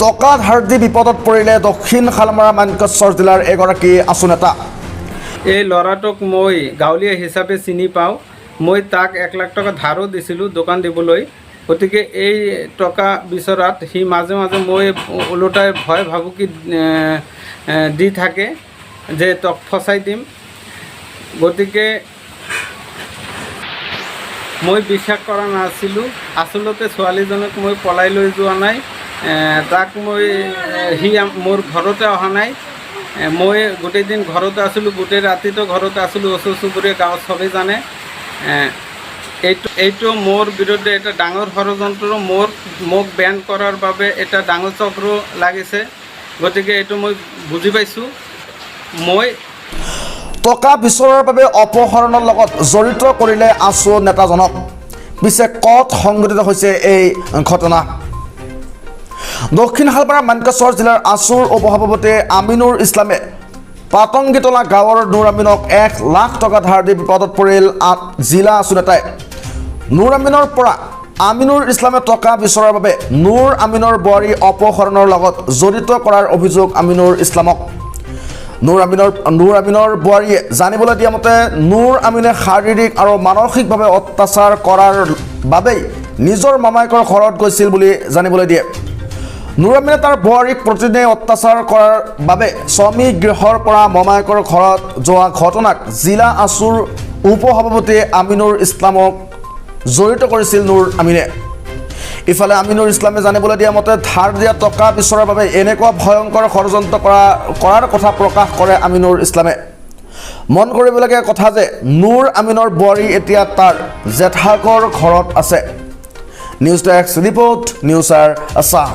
টকা ধাৰ দি বিপদত পৰিলে দক্ষিণ শালমৰা মানকচৰ জিলাৰ এগৰাকী আছু নেতা। এই ল'ৰাটোক মই গাঁৱলীয়া হিচাপে চিনি পাওঁ। মই তাক 1 লাখ টকা ধাৰো দিছিলোঁ দোকান দিবলৈ। গতিকে এই টকা বিচৰাত সি মাজে মাজে মই ওলোটাই ভয় ভাবুকি দি থাকে যে তোক ফচাই দিম। গতিকে মই বিশ্বাস কৰা নাছিলোঁ। আচলতে ছোৱালীজনক মই পলাই লৈ যোৱা নাই। তাক মই সি মোৰ ঘৰতে অহা নাই। মই গোটেই দিন ঘৰতে আছিলোঁ, গোটেই ৰাতিটো ঘৰতে আছিলোঁ। ওচৰ চুবুৰীয়া গাঁৱত চবেই জানে। এইটো মোৰ বিৰুদ্ধে এটা ডাঙৰ ষড়যন্ত্ৰ, মোক বেন কৰাৰ বাবে এটা ডাঙৰ চক্ৰ লাগিছে। গতিকে এইটো মই বুজি পাইছোঁ। মই টকা বিচৰাৰ বাবে অপহৰণৰ লগত জড়িত কৰিলে আছু নেতাজনক। পিছে ক'ত সংঘটিত হৈছে এই ঘটনা? দক্ষিণ শালমৰা মানকচৰ জিলাৰ আছুৰ উপসভাপতি আমিনুৰ ইছলামে পাতংগীতলা গাঁৱৰ নুৰ আমিনক 1 লাখ টকা ধাৰ দি বিপদত পৰিল জিলা আছু নেতাই। নুৰ আমিনৰ পৰা আমিনুৰ ইছলামে টকা বিচৰাৰ বাবে নুৰ আমিনৰ বোৱাৰী অপহৰণৰ লগত জড়িত কৰাৰ অভিযোগ আমিনুৰ ইছলামক। নুৰ আমিনৰ বোৱাৰীয়ে জানিবলৈ দিয়া মতে নুৰ আমিনে শাৰীৰিক আৰু মানসিকভাৱে অত্যাচাৰ কৰাৰ বাবেই নিজৰ মামায়েকৰ ঘৰত গৈছিল বুলি জানিবলৈ দিয়ে। নুৰ আমিনে তাৰ বোৱাৰীক প্ৰতিদিনে অত্যাচাৰ কৰাৰ বাবে স্বামী গৃহৰ পৰা মামায়েকৰ ঘৰত যোৱা ঘটনাক জিলা আছুৰ উপসভাপতি আমিনুৰ ইছলামক জড়িত কৰিছিল নুৰ আমিনে। ইফালে আমিনুৰ ইছলামে জানিবলৈ দিয়া মতে ধাৰ দিয়া টকা বিচৰাৰ বাবে এনেকুৱা ভয়ংকৰ ষড়যন্ত্ৰ কৰাৰ কথা প্ৰকাশ কৰে আমিনুৰ ইছলামে। মন কৰিবলগীয়া কথা যে নুৰ আমিনৰ বোৱাৰী এতিয়া তাৰ জেঠাকৰ ঘৰত আছে। News desk report, news Assam.